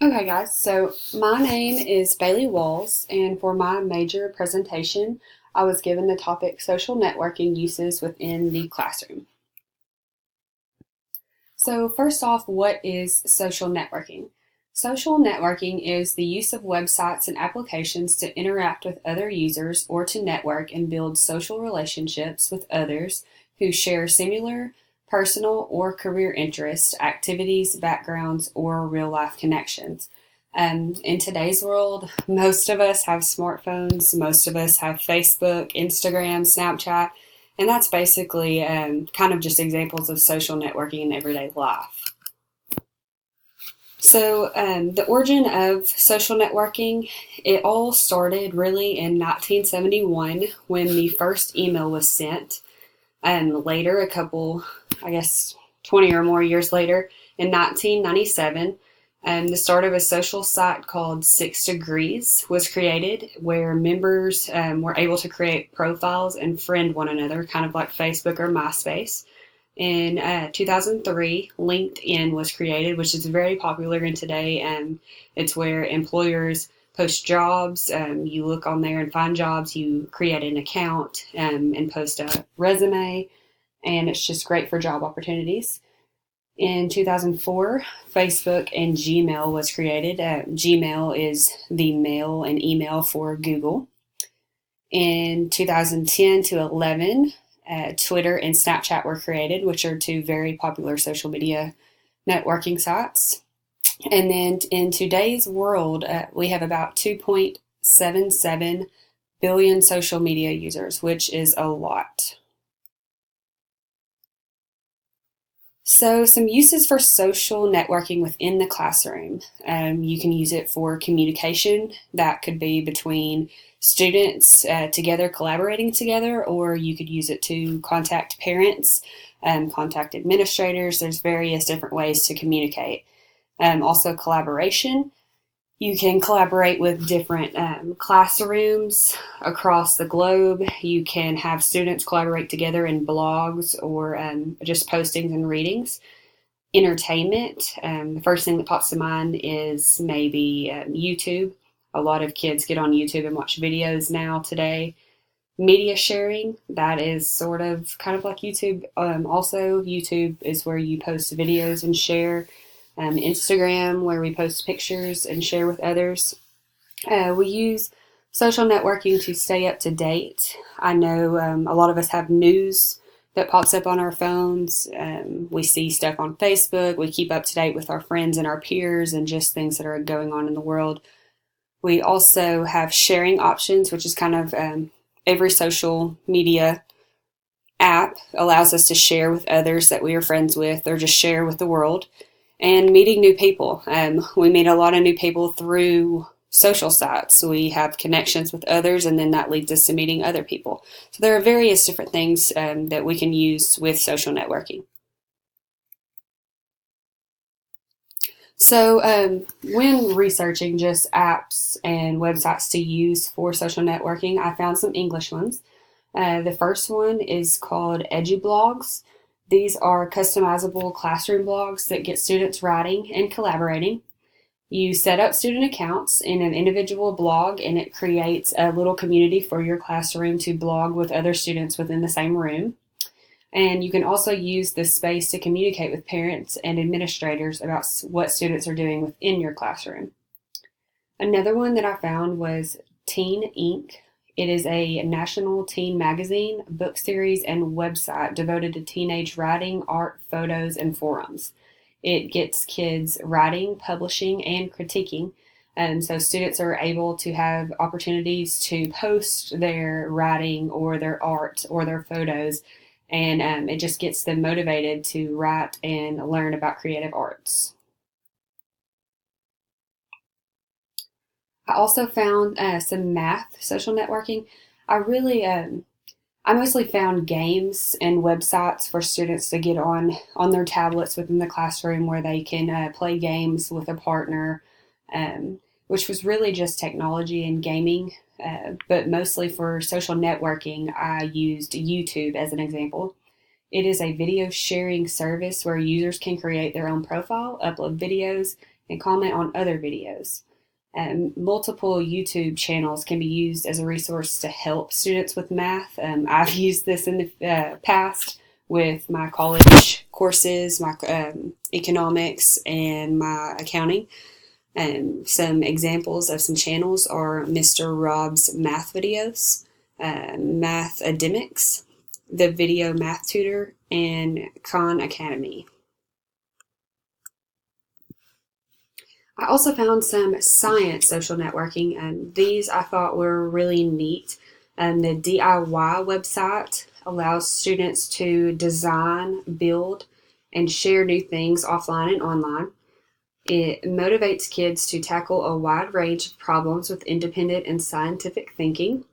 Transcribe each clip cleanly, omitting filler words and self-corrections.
Okay, guys, so my name is Bailey Walls, and for my major presentation, I was given the topic social networking uses within the classroom. So, first off, what is social networking? Social networking is the use of websites and applications to interact with other users or to network and build social relationships with others who share similar personal or career interests, activities, backgrounds, or real life connections. In today's world, most of us have smartphones, most of us have Facebook, Instagram, Snapchat, and that's basically kind of just examples of social networking in everyday life. So, the origin of social networking, it all started really in 1971 when the first email was sent. And later, a couple, I guess, 20 or more years later, in 1997, the start of a social site called Six Degrees was created, where members were able to create profiles and friend one another, kind of like Facebook or MySpace. In 2003, LinkedIn was created, which is very popular in today. It's where employers post jobs. You look on there and find jobs. You create an account and post a resume, and it's just great for job opportunities. In 2004, Facebook and Gmail was created. Gmail is the mail and email for Google. In 2010 to 11, Twitter and Snapchat were created, which are two very popular social media networking sites. And then in today's world, we have about 2.77 billion social media users, which is a lot. So, some uses for social networking within the classroom. You can use it for communication. That could be between students together, collaborating together, or you could use it to contact parents, contact administrators. There's various different ways to communicate. Also, collaboration. You can collaborate with different classrooms across the globe. You can have students collaborate together in blogs or just postings and readings. Entertainment. The first thing that pops to mind is maybe YouTube. A lot of kids get on YouTube and watch videos now today. Media sharing, that is sort of kind of like YouTube. Also, YouTube is where you post videos and share. Instagram, where we post pictures and share with others. We use social networking to stay up to date. I know a lot of us have news that pops up on our phones. We see stuff on Facebook. We keep up to date with our friends and our peers and just things that are going on in the world. We also have sharing options, which is kind of every social media app allows us to share with others that we are friends with or just share with the world. And meeting new people. We meet a lot of new people through social sites. So we have connections with others, and then that leads us to meeting other people. So there are various different things that we can use with social networking. So when researching just apps and websites to use for social networking, I found some English ones. The first one is called EduBlogs. These are customizable classroom blogs that get students writing and collaborating. You set up student accounts in an individual blog, and it creates a little community for your classroom to blog with other students within the same room. And you can also use this space to communicate with parents and administrators about what students are doing within your classroom. Another one that I found was Teen Ink. It is a national teen magazine, book series, and website devoted to teenage writing, art, photos, and forums. It gets kids writing, publishing, and critiquing. So students are able to have opportunities to post their writing or their art or their photos, and it just gets them motivated to write and learn about creative arts. I also found some math social networking. I really, I mostly found games and websites for students to get on their tablets within the classroom where they can play games with a partner, which was really just technology and gaming. But mostly for social networking, I used YouTube as an example. It is a video sharing service where users can create their own profile, upload videos, and comment on other videos. Multiple YouTube channels can be used as a resource to help students with math. I've used this in the past with my college courses, my economics, and my accounting. Some examples of some channels are Mr. Rob's math videos, Mathademics, the Video Math Tutor, and Khan Academy. I also found some science social networking, and these I thought were really neat. The DIY website allows students to design, build, and share new things offline and online. It motivates kids to tackle a wide range of problems with independent and scientific thinking.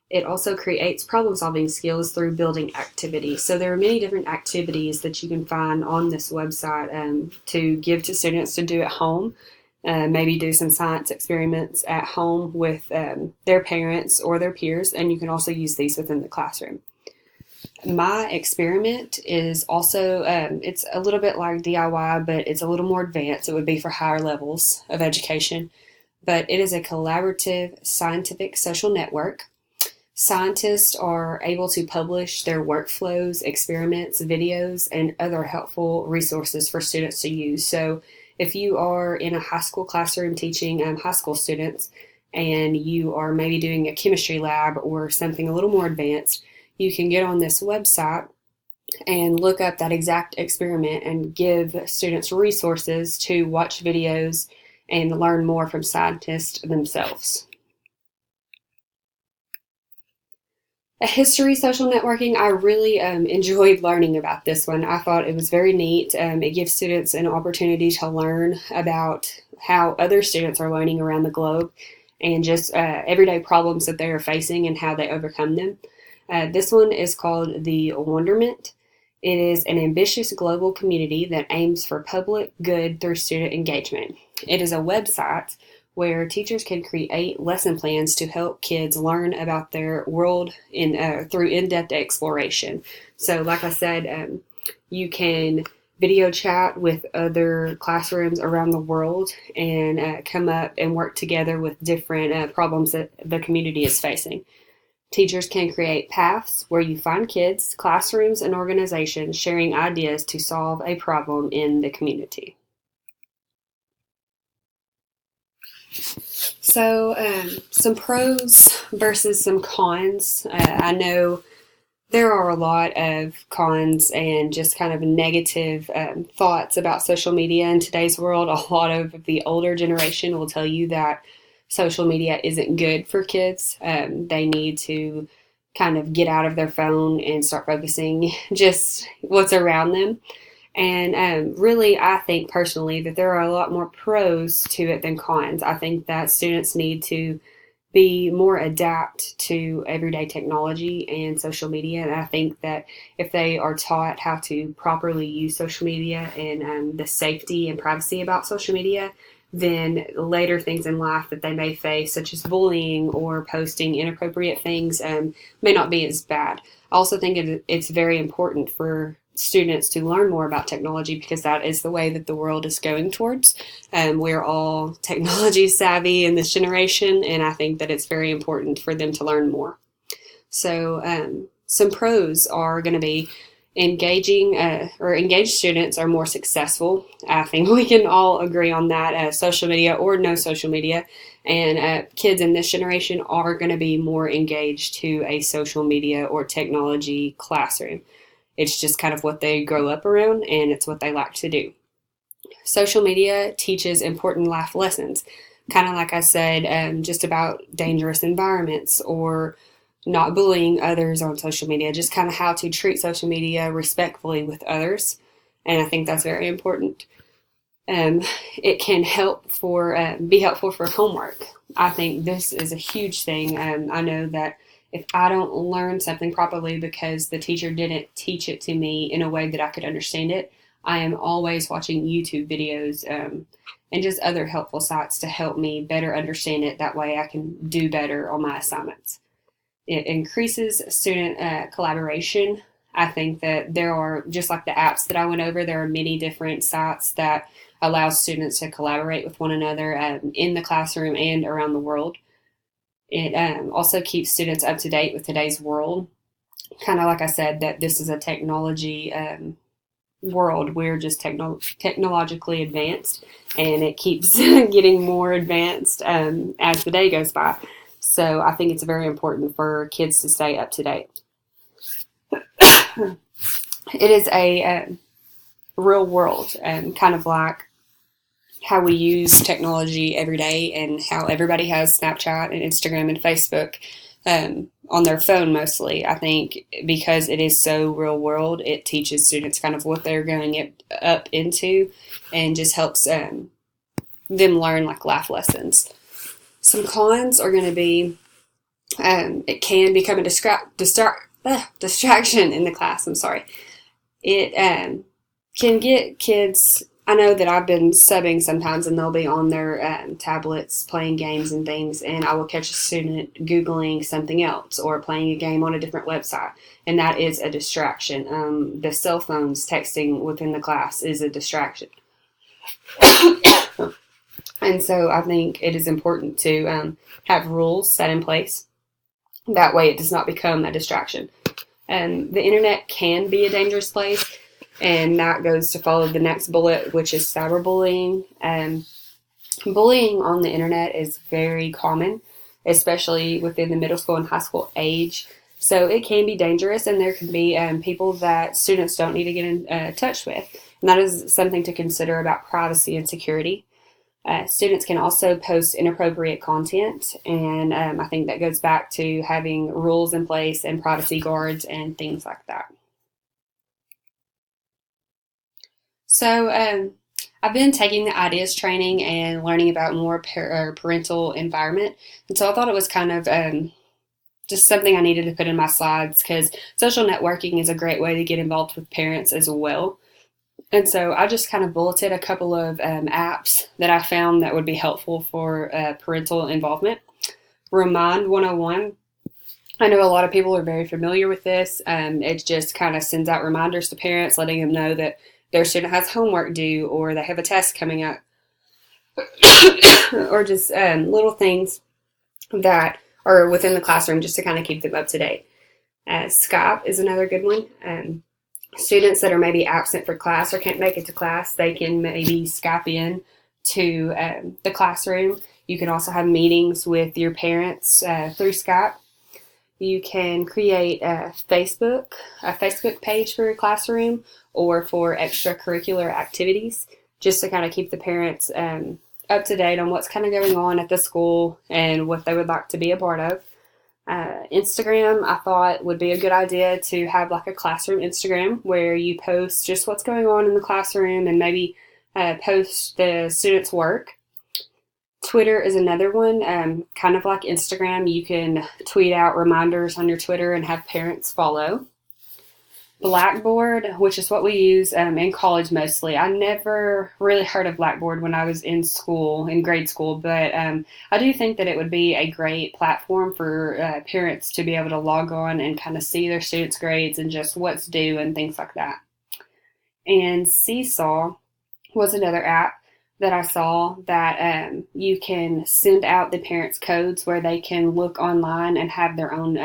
It also creates problem-solving skills through building activities. So there are many different activities that you can find on this website to give to students to do at home. Maybe do some science experiments at home with their parents or their peers, and you can also use these within the classroom. My experiment is also, it's a little bit like DIY, but it's a little more advanced. It would be for higher levels of education, but it is a collaborative scientific social network. Scientists are able to publish their workflows, experiments, videos, and other helpful resources for students to use. So if you are in a high school classroom teaching high school students and you are maybe doing a chemistry lab or something a little more advanced, you can get on this website and look up that exact experiment and give students resources to watch videos and learn more from scientists themselves. A history social networking, I really enjoyed learning about this one. I thought it was very neat. It gives students an opportunity to learn about how other students are learning around the globe and just everyday problems that they are facing and how they overcome them. This one is called The Wonderment. It is an ambitious global community that aims for public good through student engagement. It is a website where teachers can create lesson plans to help kids learn about their world through in-depth exploration. So like I said, you can video chat with other classrooms around the world and come up and work together with different problems that the community is facing. Teachers can create paths where you find kids, classrooms, and organizations sharing ideas to solve a problem in the community. So some pros versus some cons. I know there are a lot of cons and just kind of negative thoughts about social media in today's world. A lot of the older generation will tell you that social media isn't good for kids. They need to kind of get out of their phone and start focusing just what's around them. And really, I think personally that there are a lot more pros to it than cons. I think that students need to be more adapt to everyday technology and social media. And I think that if they are taught how to properly use social media and the safety and privacy about social media, then later things in life that they may face, such as bullying or posting inappropriate things, may not be as bad. I also think it's very important for students to learn more about technology because that is the way that the world is going towards. We're all technology savvy in this generation, and I think that it's very important for them to learn more. So some pros are going to be engaged students are more successful. I think we can all agree on that, social media or no social media. And kids in this generation are going to be more engaged to a social media or technology classroom. It's just kind of what they grow up around, and it's what they like to do. Social media teaches important life lessons, kind of like I said, just about dangerous environments or not bullying others on social media, just kind of how to treat social media respectfully with others. And I think that's very important. It can be helpful for homework. I think this is a huge thing. I know that if I don't learn something properly because the teacher didn't teach it to me in a way that I could understand it, I am always watching YouTube videos and just other helpful sites to help me better understand it. That way I can do better on my assignments. It increases student collaboration. I think that there are, just like the apps that I went over, there are many different sites that allow students to collaborate with one another in the classroom and around the world. It also keeps students up to date with today's world. Kind of like I said, that this is a technology world. We're just technologically advanced, and it keeps getting more advanced as the day goes by. So I think it's very important for kids to stay up to date. It is a real world, kind of like how we use technology every day, and how everybody has Snapchat and Instagram and Facebook on their phone mostly. I think because it is so real world, it teaches students kind of what they're going up into, and just helps them learn like life lessons. Some cons are going to be it can become a distraction in the class. I'm sorry. It can get kids. I know that I've been subbing sometimes, and they'll be on their tablets playing games and things, and I will catch a student Googling something else or playing a game on a different website, and that is a distraction. The cell phones texting within the class is a distraction. And so I think it is important to have rules set in place. That way it does not become a distraction. The internet can be a dangerous place, and that goes to follow the next bullet, which is cyberbullying. Bullying on the internet is very common, especially within the middle school and high school age. So it can be dangerous, and there can be people that students don't need to get in touch with. And that is something to consider about privacy and security. Students can also post inappropriate content, and I think that goes back to having rules in place and privacy guards and things like that. So I've been taking the IDEAS training and learning about more parental environment, and so I thought it was kind of just something I needed to put in my slides, because social networking is a great way to get involved with parents as well. And so I just kind of bulleted a couple of apps that I found that would be helpful for parental involvement. Remind 101. I know a lot of people are very familiar with this. It just kind of sends out reminders to parents, letting them know that their student has homework due, or they have a test coming up, or just little things that are within the classroom just to kind of keep them up to date. Skype is another good one. Students that are maybe absent for class or can't make it to class, they can maybe Skype in to the classroom. You can also have meetings with your parents through Skype. You can create a Facebook page for your classroom or for extracurricular activities, just to kind of keep the parents up to date on what's kind of going on at the school and what they would like to be a part of. Instagram, I thought would be a good idea to have like a classroom Instagram where you post just what's going on in the classroom, and maybe post the students' work. Twitter is another one, kind of like Instagram. You can tweet out reminders on your Twitter and have parents follow. Blackboard, which is what we use in college mostly. I never really heard of Blackboard when I was in grade school, but I do think that it would be a great platform for parents to be able to log on and kind of see their students' grades and just what's due and things like that. And Seesaw was another app that I saw that you can send out the parents' codes where they can look online and have their own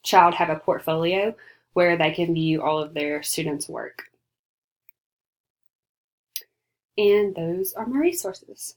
child have a portfolio where they can view all of their students' work. And those are my resources.